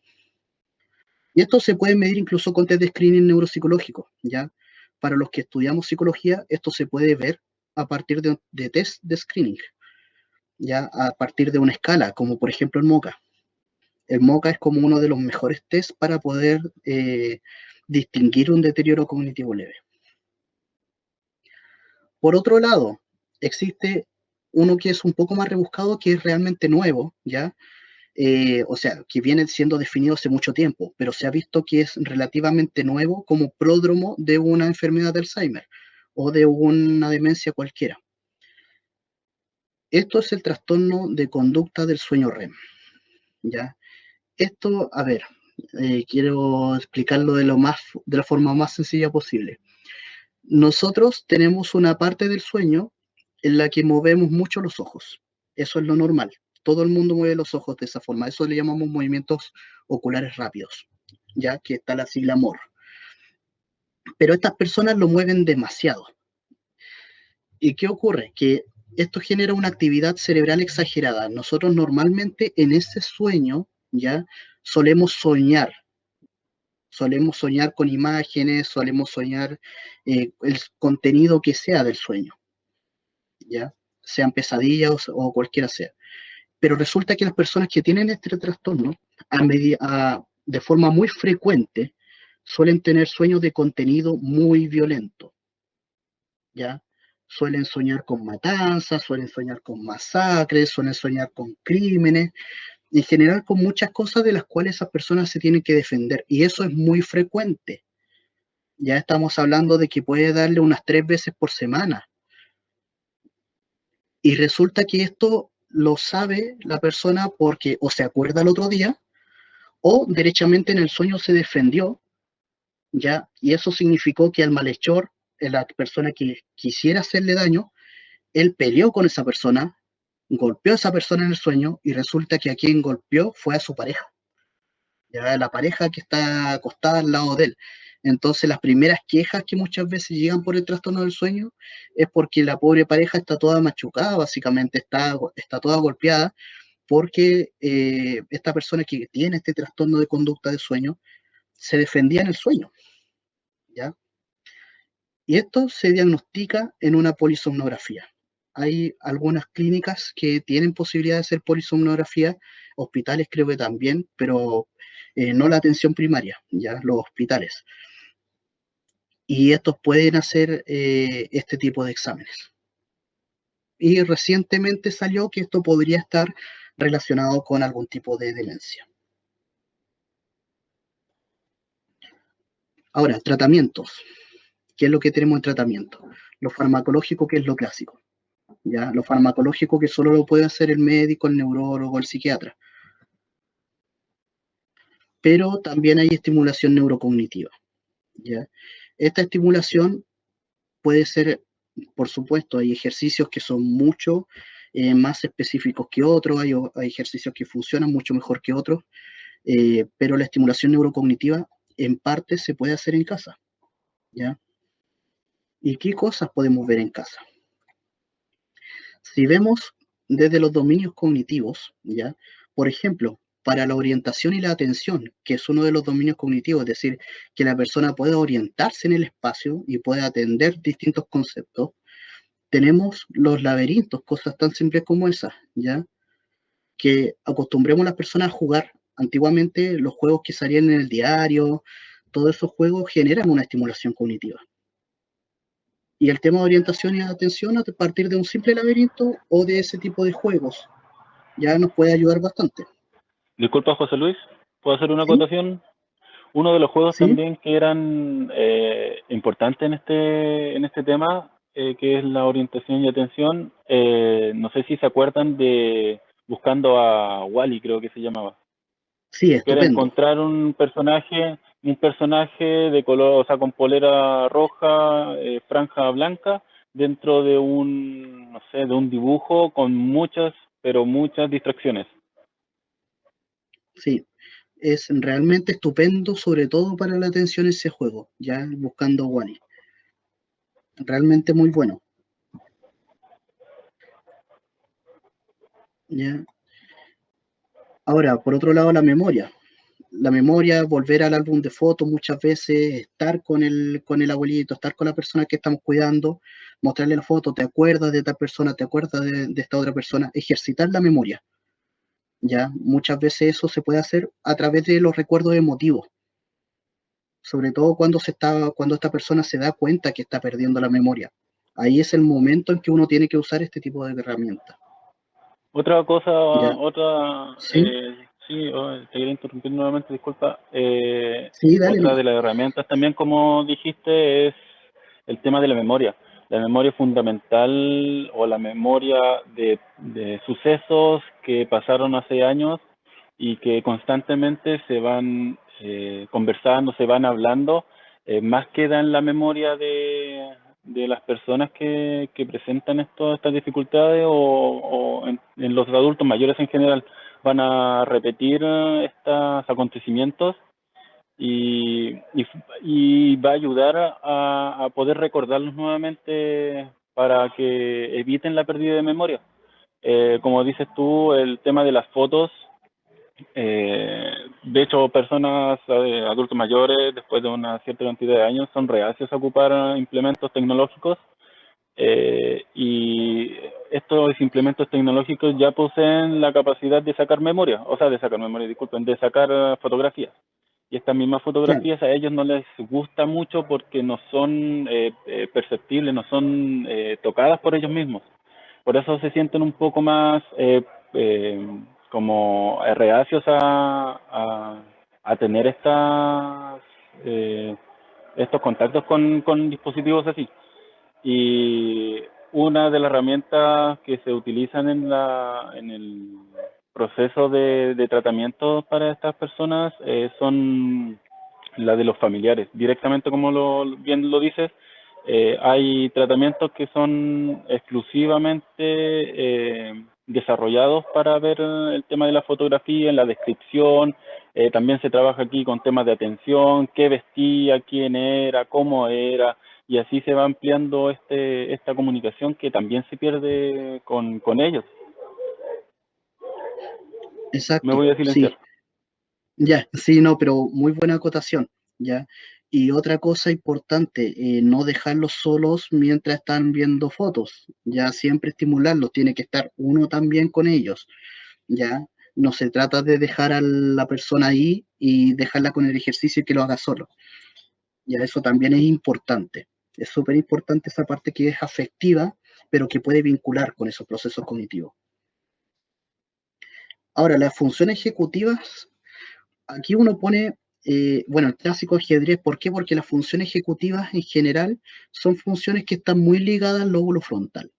Y esto se puede medir incluso con test de screening neuropsicológico, ¿ya? Para los que estudiamos psicología, esto se puede ver a partir de test de screening, ¿ya? A partir de una escala, como por ejemplo el MoCA. El MoCA es como uno de los mejores tests para poder distinguir un deterioro cognitivo leve. Por otro lado, existe uno que es un poco más rebuscado, que es realmente nuevo, ¿ya? O sea, que viene siendo definido hace mucho tiempo, pero se ha visto que es relativamente nuevo como pródromo de una enfermedad de Alzheimer o de una demencia cualquiera. Esto es el trastorno de conducta del sueño REM, ¿ya? Esto, a ver, quiero explicarlo de la forma más sencilla posible. Nosotros tenemos una parte del sueño en la que movemos mucho los ojos. Eso es lo normal. Todo el mundo mueve los ojos de esa forma. Eso le llamamos movimientos oculares rápidos, ya que está la sigla MOR. Pero estas personas lo mueven demasiado. ¿Y qué ocurre? Que esto genera una actividad cerebral exagerada. Nosotros normalmente en ese sueño, ya, solemos soñar con imágenes, solemos soñar el contenido que sea del sueño, ¿ya? Sean pesadillas o cualquiera sea. Pero resulta que las personas que tienen este trastorno, de forma muy frecuente, suelen tener sueños de contenido muy violento, ¿ya? Suelen soñar con matanzas, suelen soñar con masacres, suelen soñar con crímenes, en general con muchas cosas de las cuales esas personas se tienen que defender, y eso es muy frecuente. Ya estamos hablando de que puede darle unas 3 veces por semana. Y resulta que esto lo sabe la persona porque o se acuerda el otro día o derechamente en el sueño se defendió, ¿ya? Y eso significó que al malhechor, la persona que quisiera hacerle daño, él peleó con esa persona golpeó a esa persona en el sueño y resulta que a quien golpeó fue a su pareja, ya la pareja que está acostada al lado de él. Entonces las primeras quejas que muchas veces llegan por el trastorno del sueño es porque la pobre pareja está toda machucada, básicamente está toda golpeada, porque esta persona que tiene este trastorno de conducta de sueño se defendía en el sueño, ¿ya? Y esto se diagnostica en una polisomnografía. Hay algunas clínicas que tienen posibilidad de hacer polisomnografía, hospitales creo que también, pero no la atención primaria, ya los hospitales. Y estos pueden hacer este tipo de exámenes. Y recientemente salió que esto podría estar relacionado con algún tipo de demencia. Ahora, tratamientos. ¿Qué es lo que tenemos en tratamiento? Lo farmacológico, que es lo clásico. ¿Ya? Lo farmacológico que solo lo puede hacer el médico, el neurólogo, el psiquiatra. Pero también hay estimulación neurocognitiva, ¿ya? Esta estimulación puede ser, por supuesto, hay ejercicios que son mucho más específicos que otros, hay ejercicios que funcionan mucho mejor que otros, pero la estimulación neurocognitiva en parte se puede hacer en casa, ¿ya? ¿Y qué cosas podemos ver en casa? Si vemos desde los dominios cognitivos, ¿ya? Por ejemplo, para la orientación y la atención, que es uno de los dominios cognitivos, es decir, que la persona pueda orientarse en el espacio y pueda atender distintos conceptos, tenemos los laberintos, cosas tan simples como esas, ¿ya? Que acostumbremos a las personas a jugar. Antiguamente los juegos que salían en el diario, todos esos juegos generan una estimulación cognitiva. Y el tema de orientación y atención a partir de un simple laberinto o de ese tipo de juegos ya nos puede ayudar bastante. Disculpa, José Luis, ¿puedo hacer una ¿Sí? acotación? Uno de los juegos ¿Sí? también que eran importantes en este tema, que es la orientación y atención, no sé si se acuerdan de Buscando a Wally, creo que se llamaba, Sí, que era estupendo. encontrar un personaje de color, o sea, con polera roja, franja blanca, dentro de un, no sé, de un dibujo con muchas, pero muchas distracciones. Sí, es realmente estupendo, sobre todo para la atención ese juego, ya buscando a Wally. Realmente muy bueno. ¿Ya? Ahora, por otro lado, la memoria. La memoria, volver al álbum de fotos muchas veces, estar con el abuelito, estar con la persona que estamos cuidando, mostrarle la foto, te acuerdas de esta persona, te acuerdas de esta otra persona, ejercitar la memoria. ¿Ya? Muchas veces eso se puede hacer a través de los recuerdos emotivos, sobre todo cuando esta persona se da cuenta que está perdiendo la memoria. Ahí es el momento en que uno tiene que usar este tipo de herramientas. Otra cosa, ¿Ya? ¿Sí? sí, te quería interrumpir nuevamente, disculpa. Sí, dale Otra nomás. de las herramientas también, como dijiste, es el tema de la memoria. La memoria fundamental o la memoria de sucesos que pasaron hace años y que constantemente se van conversando, se van hablando, más queda en la memoria de las personas que presentan estas dificultades o en los adultos mayores en general. Van a repetir estos acontecimientos y, y va a ayudar a poder recordarlos nuevamente para que eviten la pérdida de memoria. Como dices tú, el tema de las fotos, de hecho, personas, adultos mayores, después de una cierta cantidad de años, son reacios a ocupar implementos tecnológicos y estos implementos tecnológicos ya poseen la capacidad de sacar memoria, o sea, de sacar memoria, disculpen, de sacar fotografías. Y estas mismas Claro, fotografías a ellos no les gusta mucho porque no son perceptibles, no son tocadas por ellos mismos. Por eso se sienten un poco más eh, como reacios a tener estos contactos con dispositivos así. Y una de las herramientas que se utilizan en el proceso de tratamiento para estas personas son la de los familiares. Directamente, como bien lo dices, hay tratamientos que son exclusivamente desarrollados para ver el tema de la fotografía, en la descripción. También se trabaja aquí con temas de atención, qué vestía, quién era, cómo era, y así se va ampliando esta comunicación que también se pierde con ellos. Me Exacto, voy a silenciar. sí. Ya, sí, no, pero muy buena acotación, ¿ya? Y otra cosa importante, no dejarlos solos mientras están viendo fotos, ya siempre estimularlos, tiene que estar uno también con ellos, ¿ya? No se trata de dejar a la persona ahí y dejarla con el ejercicio y que lo haga solo, ya eso también es importante. Es súper importante esa parte que es afectiva, pero que puede vincular con esos procesos cognitivos. Ahora, las funciones ejecutivas. Aquí uno pone, bueno, el clásico ajedrez, ¿por qué? Porque las funciones ejecutivas en general son funciones que están muy ligadas al lóbulo frontal.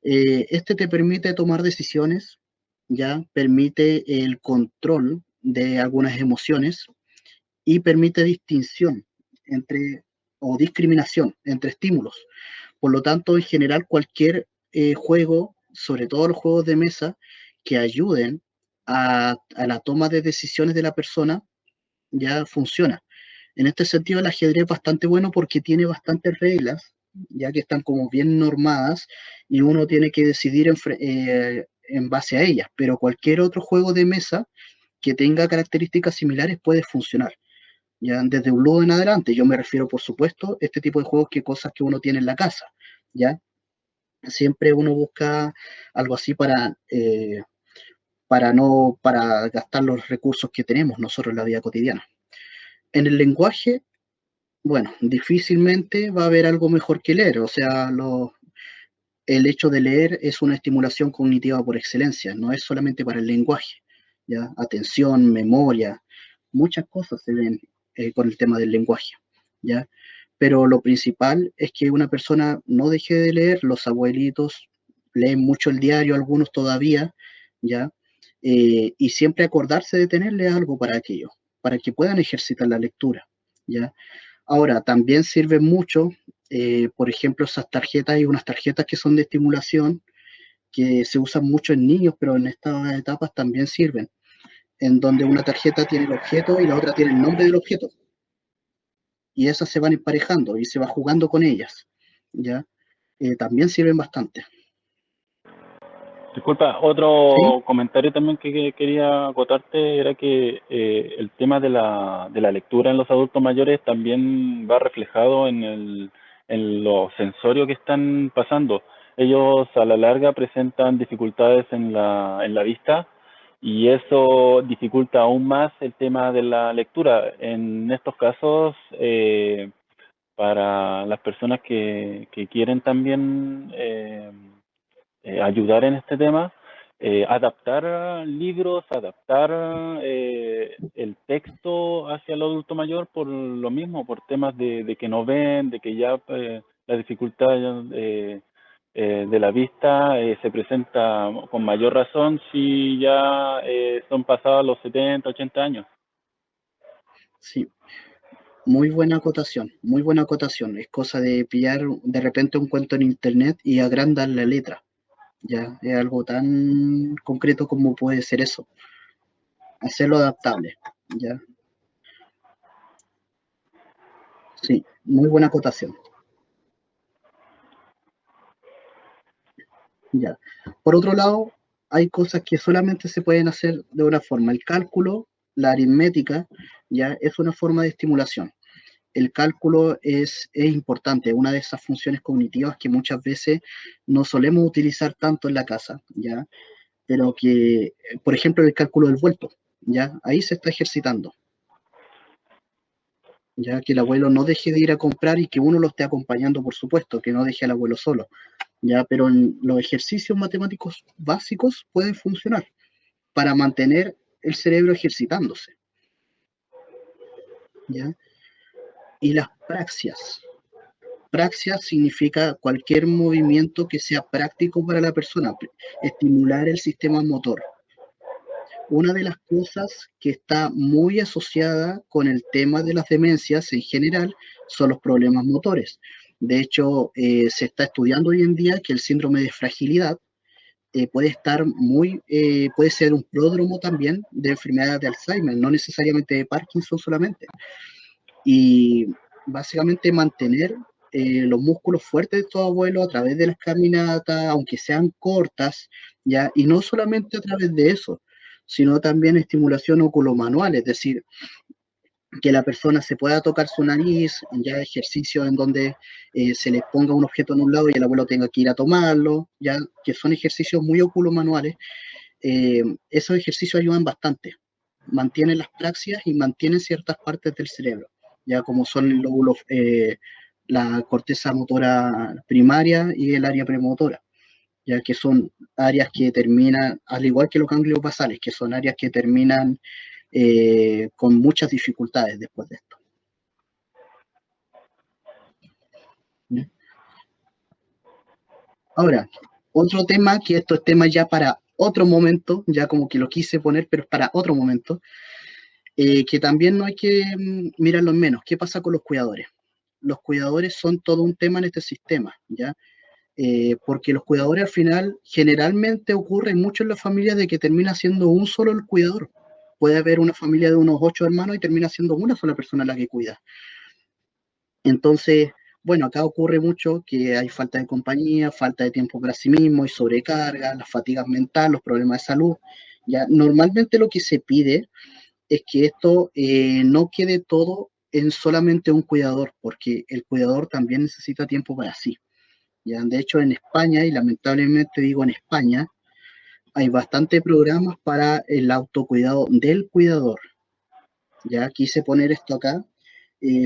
Este te permite tomar decisiones, ya permite el control de algunas emociones y permite distinción entre, o discriminación entre estímulos. Por lo tanto, en general, cualquier juego, sobre todo los juegos de mesa, que ayuden a la toma de decisiones de la persona, ya funciona. En este sentido, el ajedrez es bastante bueno porque tiene bastantes reglas, ya que están como bien normadas y uno tiene que decidir en base a ellas, pero cualquier otro juego de mesa que tenga características similares puede funcionar. Ya desde un ludo en adelante, yo me refiero, por supuesto, a este tipo de juegos que cosas que uno tiene en la casa, ¿ya? Siempre uno busca algo así para gastar los recursos que tenemos nosotros en la vida cotidiana. En el lenguaje, bueno, difícilmente va a haber algo mejor que leer, o sea, el hecho de leer es una estimulación cognitiva por excelencia, no es solamente para el lenguaje, ¿ya? Atención, memoria, muchas cosas se ven con el tema del lenguaje, ¿ya? Pero lo principal es que una persona no deje de leer, los abuelitos leen mucho el diario, algunos todavía, ¿ya? Y siempre acordarse de tenerle algo para aquello, para que puedan ejercitar la lectura, ¿ya? Ahora, también sirve mucho, por ejemplo, esas tarjetas, hay unas tarjetas que son de estimulación, que se usan mucho en niños, pero en estas etapas también sirven, en donde una tarjeta tiene el objeto y la otra tiene el nombre del objeto. Y esas se van emparejando y se va jugando con ellas, ¿ya? También sirven bastante. Disculpa, ¿Sí? otro comentario también que quería acotarte era que el tema de la lectura en los adultos mayores también va reflejado en los sensorios que están pasando. Ellos a la larga presentan dificultades en la vista y eso dificulta aún más el tema de la lectura. En estos casos, para las personas que quieren también ayudar en este tema, adaptar libros, adaptar el texto hacia el adulto mayor por lo mismo, por temas de que no ven, de que ya la dificultad de la vista se presenta con mayor razón si ya son pasados los 70, 80 años. Sí. Muy buena acotación, muy buena acotación. Es cosa de pillar de repente un cuento en internet y agrandar la letra. Ya, es algo tan concreto como puede ser eso. Hacerlo adaptable. Ya, sí, muy buena acotación. Ya. Por otro lado, hay cosas que solamente se pueden hacer de una forma. El cálculo, la aritmética, ya es una forma de estimulación. El cálculo es importante, una de esas funciones cognitivas que muchas veces no solemos utilizar tanto en la casa, ¿ya? Pero que, por ejemplo, el cálculo del vuelto, ¿ya? Ahí se está ejercitando, ya que el abuelo no deje de ir a comprar y que uno lo esté acompañando, por supuesto, que no deje al abuelo solo, ¿ya? Pero los ejercicios matemáticos básicos pueden funcionar para mantener el cerebro ejercitándose, ¿ya? Y las praxias. Praxia significa cualquier movimiento que sea práctico para la persona, estimular el sistema motor. Una de las cosas que está muy asociada con el tema de las demencias en general son los problemas motores. De hecho, se está estudiando hoy en día que el síndrome de fragilidad puede ser un pródromo también de enfermedades de Alzheimer, no necesariamente de Parkinson solamente. Y básicamente mantener los músculos fuertes de estos abuelos a través de las caminatas, aunque sean cortas, ¿ya? Y no solamente a través de eso, sino también estimulación oculomanual, es decir, que la persona se pueda tocar su nariz, ya ejercicios en donde se le ponga un objeto en un lado y el abuelo tenga que ir a tomarlo, ya que son ejercicios muy oculomanuales. Esos ejercicios ayudan bastante, mantienen las praxias y mantienen ciertas partes del cerebro, ya como son el lóbulo, la corteza motora primaria y el área premotora, ya que son áreas que terminan, al igual que los ganglios basales, que son áreas que terminan con muchas dificultades después de esto. ¿Ya? Ahora, otro tema, que esto es tema ya para otro momento, ya como que lo quise poner, pero es para otro momento, que también no hay que mirarlo en menos. ¿Qué pasa con los cuidadores? Los cuidadores son todo un tema en este sistema, ¿ya? Porque los cuidadores al final generalmente ocurre mucho en las familias de que termina siendo un solo el cuidador. Puede haber una familia de unos 8 hermanos y termina siendo una sola persona la que cuida. Entonces, bueno, acá ocurre mucho que hay falta de compañía, falta de tiempo para sí mismo y sobrecarga, las fatigas mentales, los problemas de salud. Ya, normalmente lo que se pide es que esto no quede todo en solamente un cuidador, porque el cuidador también necesita tiempo para sí. ¿Ya? De hecho, en España, y lamentablemente digo en España, hay bastantes programas para el autocuidado del cuidador. Ya quise poner esto acá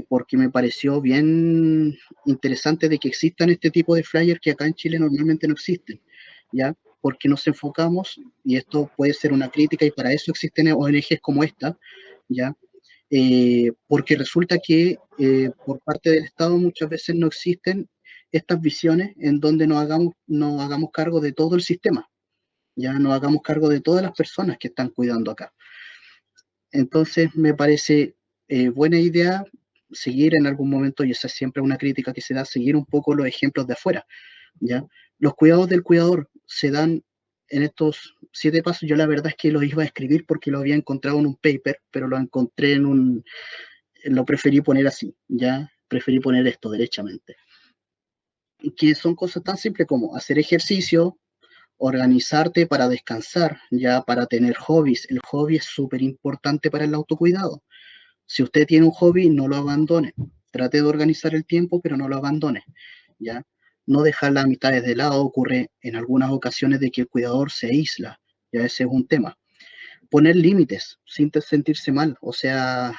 porque me pareció bien interesante de que existan este tipo de flyers que acá en Chile normalmente no existen, ¿ya? Porque nos enfocamos, y esto puede ser una crítica, y para eso existen ONGs como esta, ¿ya? Porque resulta que por parte del Estado muchas veces no existen estas visiones en donde nos hagamos cargo de todo el sistema, ya nos hagamos cargo de todas las personas que están cuidando acá. Entonces me parece buena idea seguir en algún momento, y esa es siempre una crítica que se da, seguir un poco los ejemplos de afuera, ¿ya? Los cuidados del cuidador se dan en estos 7 pasos. Yo la verdad es que los iba a escribir porque lo había encontrado en un paper, pero lo encontré lo preferí poner así, ¿ya? Preferí poner esto derechamente. Que son cosas tan simples como hacer ejercicio, organizarte para descansar, ya para tener hobbies. El hobby es súper importante para el autocuidado. Si usted tiene un hobby, no lo abandone. Trate de organizar el tiempo, pero no lo abandone, ¿ya? No dejar las amistades de lado. Ocurre en algunas ocasiones de que el cuidador se aísla, ya ese es un tema. Poner límites sin sentirse mal, o sea,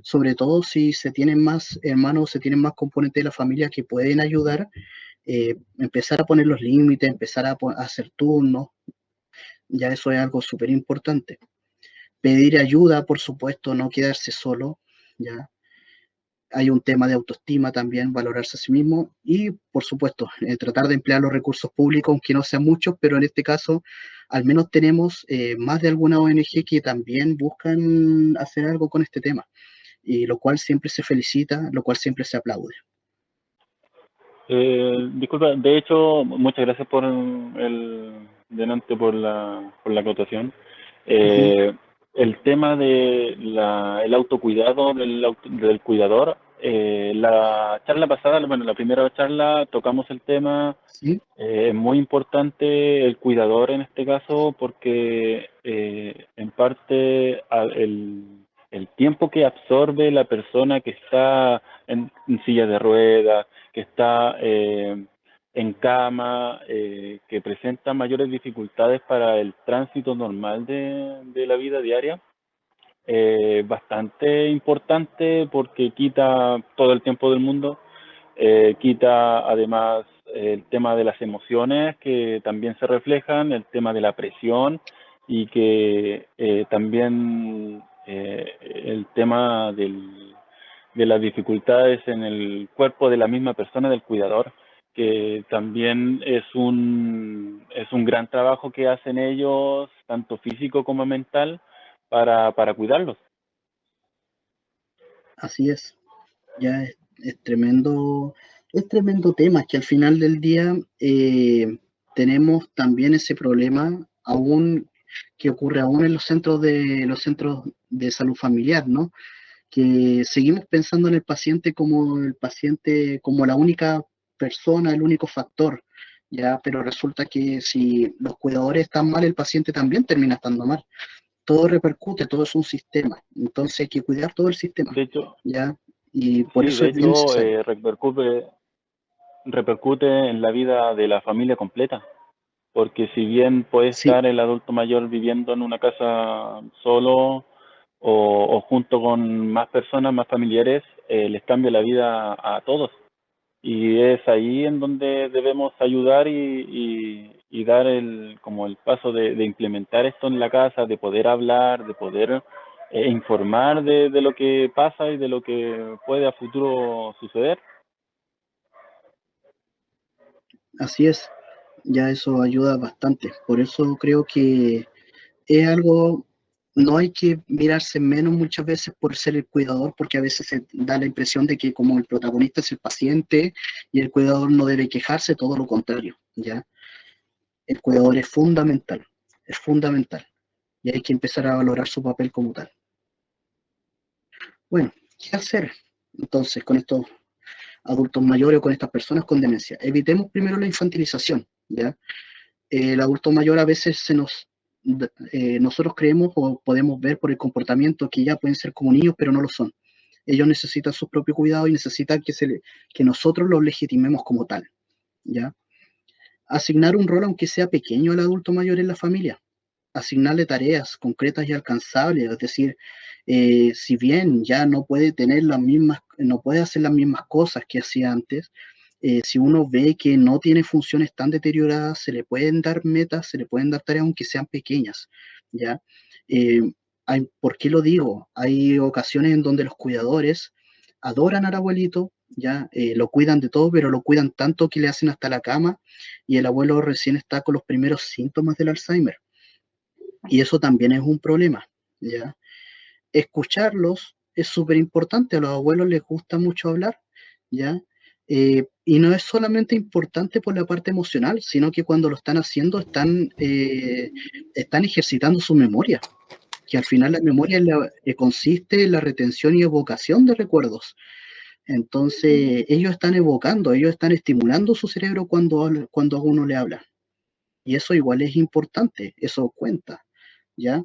sobre todo si se tienen más hermanos, se tienen más componentes de la familia que pueden ayudar, empezar a poner los límites, empezar a hacer turnos, ya eso es algo súper importante. Pedir ayuda, por supuesto, no quedarse solo, ya. Hay un tema de autoestima también, valorarse a sí mismo y, por supuesto, tratar de emplear los recursos públicos, aunque no sean muchos, pero en este caso al menos tenemos más de alguna ONG que también buscan hacer algo con este tema, y lo cual siempre se felicita, lo cual siempre se aplaude. Disculpa, de hecho, muchas gracias delante por la acotación. El tema de el autocuidado del cuidador, la charla pasada, bueno, la primera charla tocamos el tema. ¿Sí? Es muy importante el cuidador en este caso porque en parte el tiempo que absorbe la persona que está en silla de ruedas, que está en cama, que presenta mayores dificultades para el tránsito normal de la vida diaria, bastante importante porque quita todo el tiempo del mundo, quita además el tema de las emociones que también se reflejan, el tema de la presión y que también el tema de las dificultades en el cuerpo de la misma persona, del cuidador, que también es un gran trabajo que hacen ellos, tanto físico como mental, para cuidarlos. Así es, ya es tremendo tema, que al final del día tenemos también ese problema aún que ocurre aún en los centros de salud familiar, ¿no? Que seguimos pensando en el paciente como la única persona, el único factor, ya, pero resulta que si los cuidadores están mal, el paciente también termina estando mal. Todo repercute, todo es un sistema, entonces hay que cuidar todo el sistema, De hecho, ya, y por sí, eso de es bien hecho, necesario. repercute en la vida de la familia completa, porque si bien puede Sí, estar el adulto mayor viviendo en una casa solo o junto con más personas, más familiares, les cambia la vida a todos. Y es ahí en donde debemos ayudar y dar como el paso de implementar esto en la casa, de poder hablar, de poder informar de lo que pasa y de lo que puede a futuro suceder. así es, ya eso ayuda bastante, por eso creo que es algo, no hay que mirarse menos muchas veces por ser el cuidador, porque a veces se da la impresión de que como el protagonista es el paciente y el cuidador no debe quejarse, todo lo contrario, ¿ya? El cuidador es fundamental, y hay que empezar a valorar su papel como tal. Bueno, ¿qué hacer entonces con estos adultos mayores o con estas personas con demencia? Evitemos primero la infantilización, ¿ya? El adulto mayor a veces nosotros creemos o podemos ver por el comportamiento que ya pueden ser como niños, pero no lo son. Ellos necesitan su propio cuidado y necesitan que nosotros los legitimemos como tal, ¿ya? Asignar un rol, aunque sea pequeño, al adulto mayor en la familia. Asignarle tareas concretas y alcanzables, es decir, si bien ya no puede no puede hacer las mismas cosas que hacía antes, si uno ve que no tiene funciones tan deterioradas, se le pueden dar metas, se le pueden dar tareas aunque sean pequeñas, ¿ya? Eh, ¿Por qué lo digo? Hay ocasiones en donde los cuidadores adoran al abuelito, ¿ya? Lo cuidan de todo, pero lo cuidan tanto que le hacen hasta la cama y el abuelo recién está con los primeros síntomas del Alzheimer. Y eso también es un problema, ¿ya? Escucharlos es súper importante, a los abuelos les gusta mucho hablar, ¿ya? Y no es solamente importante por la parte emocional, sino que cuando lo están haciendo están ejercitando su memoria, que al final la memoria consiste en la retención y evocación de recuerdos. Entonces, ellos están evocando, ellos están estimulando su cerebro cuando a uno le habla. Y eso igual es importante, eso cuenta, ¿ya?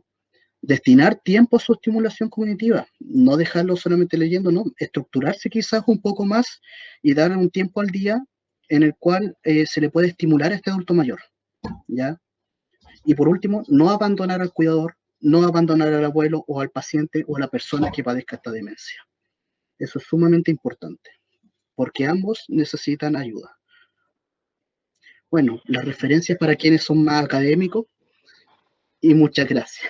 Destinar tiempo a su estimulación cognitiva, no dejarlo solamente leyendo, no, estructurarse quizás un poco más y dar un tiempo al día en el cual se le puede estimular a este adulto mayor, ¿ya? Y por último, no abandonar al cuidador, no abandonar al abuelo o al paciente o a la persona que padezca esta demencia. Eso es sumamente importante, porque ambos necesitan ayuda. Bueno, las referencias para quienes son más académicos y muchas gracias.